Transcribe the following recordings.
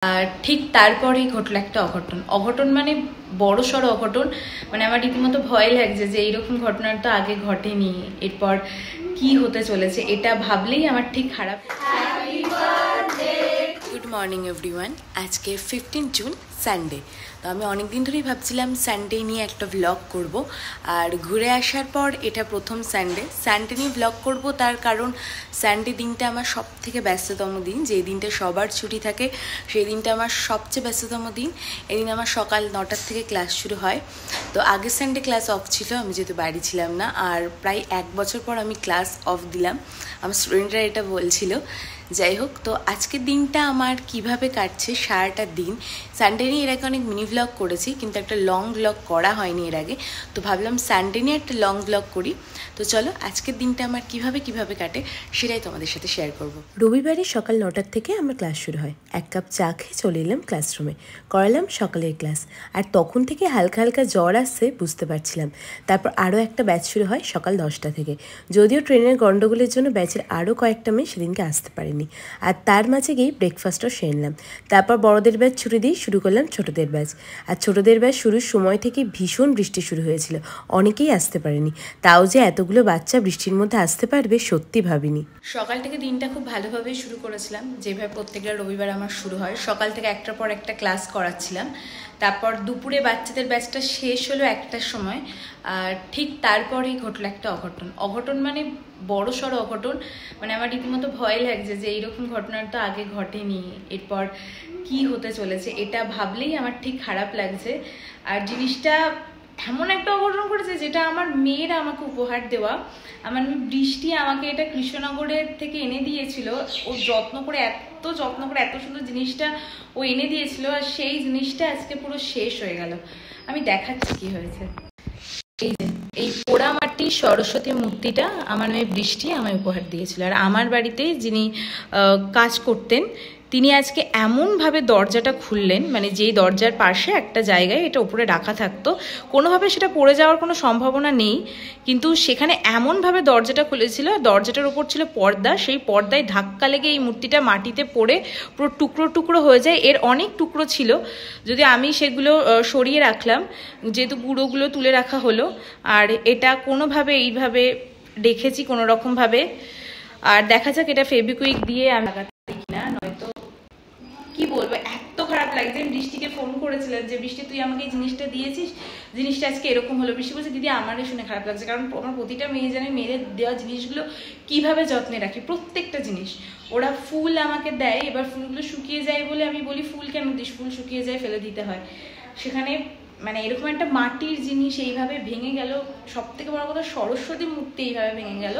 আর ঠিক তারপরেই ঘটলো একটা অঘটন মানে বড়সড় অঘটন। মানে আমার রীতিমতো ভয় লাগছে যে এইরকম ঘটনার তো আগে ঘটেনি, এরপর কি হতে চলেছে এটা ভাবলেই আমার ঠিক খারাপ। Good morning everyone. আজকে 15 জুন সানডে। তো আমি অনেক দিন ধরেই ভাবছিলাম সানডে নিয়ে একটা ভ্লগ করব, আর ঘুরে আসার পর এটা প্রথম সানডে নিয়ে ভ্লগ করব। তার কারণ সানডে দিনটা আমার সব থেকে ব্যস্ততম দিন, যেই দিনটা সবার ছুটি থাকে সেই দিনটা আমার সবচেয়ে ব্যস্ততম দিন। এদিন আমার সকাল 9টার থেকে ক্লাস শুরু হয়। তো আগের সানডে ক্লাস অফ ছিল, আমি যেহেতু বাড়ি ছিলাম না, আর প্রায় 1 বছর পর আমি ক্লাস অফ দিলাম। আমার স্টুডেন্টরা এটা বলছিল। যাই হোক, তো আজকের দিনটা আমার কিভাবে কাটছে সারাটা দিন। সানডে নিয়ে এর আগে অনেক মিনি ভ্লগ করেছি, কিন্তু একটা লং ভ্লগ করা হয়নি এর আগে। তো ভাবলাম সানডে নিয়ে একটা লং ভ্লগ করি। তো চলো আজকের দিনটা আমার কিভাবে কাটে সেটাই তোমাদের সাথে শেয়ার করব। রবিবারে সকাল 9টার থেকে আমার ক্লাস শুরু হয়। 1 কাপ চা খেয়ে চলে এলাম ক্লাসরুমে, করালাম সকালের ক্লাস। আর তখন থেকে হালকা হালকা জ্বর আসছে, বুঝতে পারছিলাম। তারপর আরও একটা ব্যাচ শুরু হয় সকাল 10টা থেকে। যদিও ট্রেনের গন্ডগোলের জন্য ব্যাচের আরও কয়েকটা মেয়ে সেদিনকে আসতে পারেনি, আর তার মাঝে গিয়ে ব্রেকফাস্টও সেরে নিলাম। তারপর বড়দের ব্যাচ ছুটি দিয়ে শুরু করলাম ছোটদের ব্যাচ। আর ছোটদের ব্যাচ শুরুর সময় থেকে ভীষণ বৃষ্টি শুরু হয়েছিল, অনেকেই আসতে পারেনি। তাও যে এতগুলো বাচ্চা বৃষ্টির মধ্যে আসতে পারবে সত্যি ভাবিনি। সকাল থেকে দিনটা খুব ভালোভাবেই শুরু করেছিলাম, যেভাবে প্রত্যেকটা রবিবার আমার শুরু হয়। সকাল থেকে একটার পর একটা ক্লাস করাচ্ছিলাম। তারপর দুপুরে বাচ্চাদের ব্যাচটা শেষ হলো 1টার সময়। আর ঠিক তারপরেই ঘটলো একটা অঘটন মানে বড়সড় অঘটন। মানে আমার রীতিমতো ভয় লাগছে যে এইরকম ঘটনার তো আগে ঘটেনি, এরপর কি হতে চলেছে এটা ভাবলেই আমার ঠিক খারাপ লাগছে। আর জিনিসটা এমন একটা অঘটন করেছে যেটা আমার মেয়েরা আমাকে উপহার দেওয়া। আমার মেয়ে বৃষ্টি আমাকে এটা কৃষ্ণনগরের থেকে এনে দিয়েছিল। ও যত্ন করে এত সুন্দর জিনিসটা ও এনে দিয়েছিল, আর সেই জিনিসটা আজকে পুরো শেষ হয়ে গেল। আমি দেখাচ্ছি কি হয়েছে। এই যে এই পোড়ামাটি সরস্বতী মূর্তিটা আমার মেয়ে বৃষ্টি আমায় উপহার দিয়েছিল। আর আমার বাড়িতে যিনি কাজ করতেন তিনি আজকে এমনভাবে দরজাটা খুললেন, মানে যেই দরজার পাশে একটা জায়গায় এটা উপরে রাখা থাকতো, কোনোভাবে সেটা পড়ে যাওয়ার কোনো সম্ভাবনা নেই, কিন্তু সেখানে এমনভাবে দরজাটা খুলেছিল। দরজাটার উপর ছিল পর্দা, সেই পর্দায় ধাক্কা লেগে এই মূর্তিটা মাটিতে পড়ে পুরো টুকরো হয়ে যায়। এর অনেক টুকরো ছিল, যদি আমি সেগুলো সরিয়ে রাখলাম, যেহেতু গুঁড়োগুলো তুলে রাখা হলো। আর এটা কোনোভাবে এইভাবে রেখেছি কোনো রকমভাবে। আর দেখা যাক এটা ফেবিকুইক দিয়ে আমি লাগাতে কিনা, নয়তো কি বলবো, এত খারাপ লাগছে। আমি বৃষ্টিকে ফোন করেছিলাম যে বৃষ্টি তুই আমাকে এই জিনিসটা দিয়েছিস, জিনিসটা আজকে এরকম হলো। বৃষ্টি বলছে দিদি আমারই শুনে খারাপ লাগছে, কারণ আমার প্রতিটা মেয়ে জানে মেয়েদের দেওয়া জিনিসগুলো কিভাবে যত্নে রাখি, প্রত্যেকটা জিনিস। ওরা ফুল আমাকে দেয়, এবার ফুলগুলো শুকিয়ে যায় বলে আমি বলি ফুল কেন দিস, ফুল শুকিয়ে যায় ফেলে দিতে হয়। সেখানে মানে এরকম একটা মাটির জিনিস এইভাবে ভেঙে গেল, সব থেকে বড় কথা সরস্বতী মূর্তি এইভাবে ভেঙে গেল,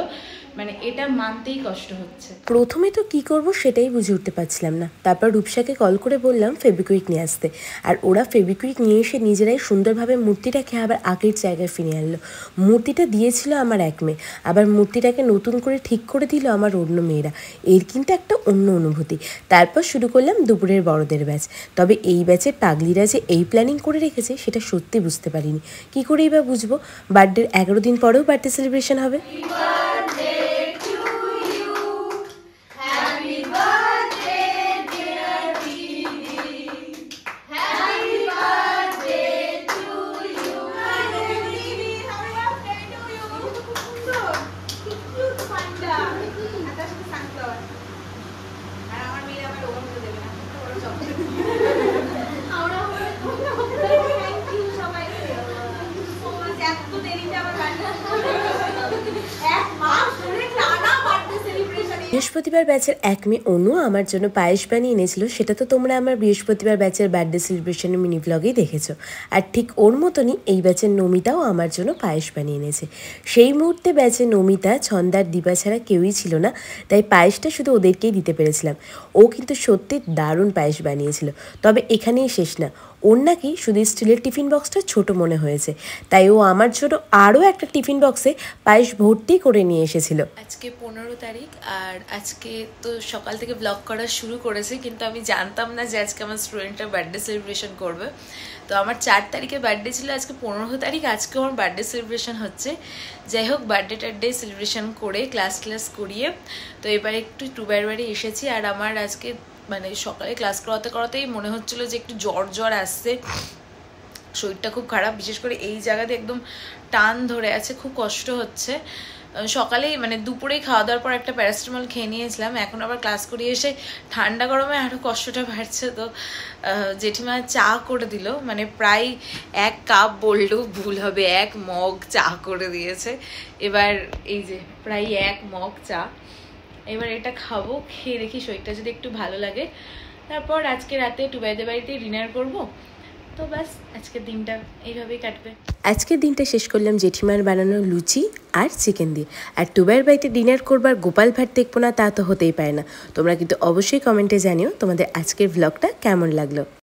মানে এটা মানতেই কষ্ট হচ্ছে। প্রথমে তো কি করব সেটাই বুঝে উঠতে পারছিলাম না। তারপর রূপসাকে কল করে বললাম ফেবিকুইক নিয়ে আসতে, আর ওরা ফেবিকুইক নিয়ে এসে নিজেরাই সুন্দরভাবে মূর্তিটাকে আবার আগের জায়গায় ফিরিয়ে আনলো। মূর্তিটা দিয়েছিল আমার এক মেয়ে, আবার মূর্তিটাকে নতুন করে ঠিক করে দিল আমার অন্য মেয়েরা। এর কিন্তু একটা অন্য অনুভূতি। তারপর শুরু করলাম দুপুরের বড়দের ব্যাচ। তবে এই ব্যাচের পাগলিরা যে এই প্ল্যানিং করে রেখেছে সেটা সত্যি বুঝতে পারিনি। কি করেই বা বুঝবো, বার্থডের 11 দিন পরেও বার্থডে সেলিব্রেশন হবে। বৃহস্পতিবার ব্যাচের এক মেয়ে অনু আমার জন্য পায়েস বানিয়ে এনেছিল, সেটা তো তোমরা আমার বৃহস্পতিবার ব্যাচের বার্থডে সেলিব্রেশনের মিনি ব্লগেই দেখেছো। আর ঠিক ওর মতনই এই ব্যাচের নমিতাও আমার জন্য পায়েস বানিয়ে এনেছে। সেই মুহূর্তে ব্যাচের নমিতা, ছন্দার, দিবা ছাড়া কেউই ছিল না, তাই পায়েসটা শুধু ওদেরকেই দিতে পেরেছিলাম। ও কিন্তু সত্যি দারুণ পায়েস বানিয়েছিল। তবে এখানেই শেষ না, ওর নাকি শুধু স্টিলের টিফিন বক্সটা ছোট মনে হয়েছে, তাই ও আমার জন্য আরও একটা টিফিন বক্সে পায়েস ভর্তি করে নিয়ে এসেছিল। আজকে 15 তারিখ, আর আজকে তো সকাল থেকে ব্লগ করা শুরু করেছে, কিন্তু আমি জানতাম না যে আজকে আমার স্টুডেন্টরা বার্থডে সেলিব্রেশন করবে। তো আমার 4 তারিখে বার্থডে ছিল, আজকে 15 তারিখ, আজকে আমার বার্থডে সেলিব্রেশন হচ্ছে। যাই হোক, বার্থডে সেলিব্রেশন করে ক্লাস করিয়ে তো এবার একটু টুবার বাড়ি এসেছি। আর আমার আজকে মানে সকালে ক্লাস করাতে করাতেই মনে হচ্ছিলো যে একটু জ্বর জ্বর আসছে, শরীরটা খুব খারাপ, বিশেষ করে এই জায়গাতে একদম টান ধরে আছে, খুব কষ্ট হচ্ছে। সকালেই মানে দুপুরেই খাওয়া দাওয়ার পর একটা প্যারাসিটামল খেয়ে নিয়েছিলাম, এখন আবার ক্লাস করিয়ে এসে ঠান্ডা গরমে আরও কষ্টটা বাড়ছে। তো জেঠিমা চা করে দিল, মানে প্রায় 1 কাপ বললেও ভুল হবে, 1 মগ চা করে দিয়েছে। এবার এই যে প্রায় 1 মগ চা, এবার এটা খাবো, খেয়ে দেখি শরীরটা যদি একটু ভালো লাগে, তারপর আজকে রাতে টুবাইদের বাড়িতে ডিনার করব। তো ব্যাস আজকের দিনটা এইভাবেই কাটবে। আজকের দিনটা শেষ করলাম জেঠিমার বানানো লুচি আর চিকেন দিয়ে। আর টুবাইয়ের বাড়িতে ডিনার করবার গোপাল ভাট দেখবো না তা তো হতেই পারে না। তোমরা কিন্তু অবশ্যই কমেন্টে জানিও তোমাদের আজকের ভ্লগটা কেমন লাগলো।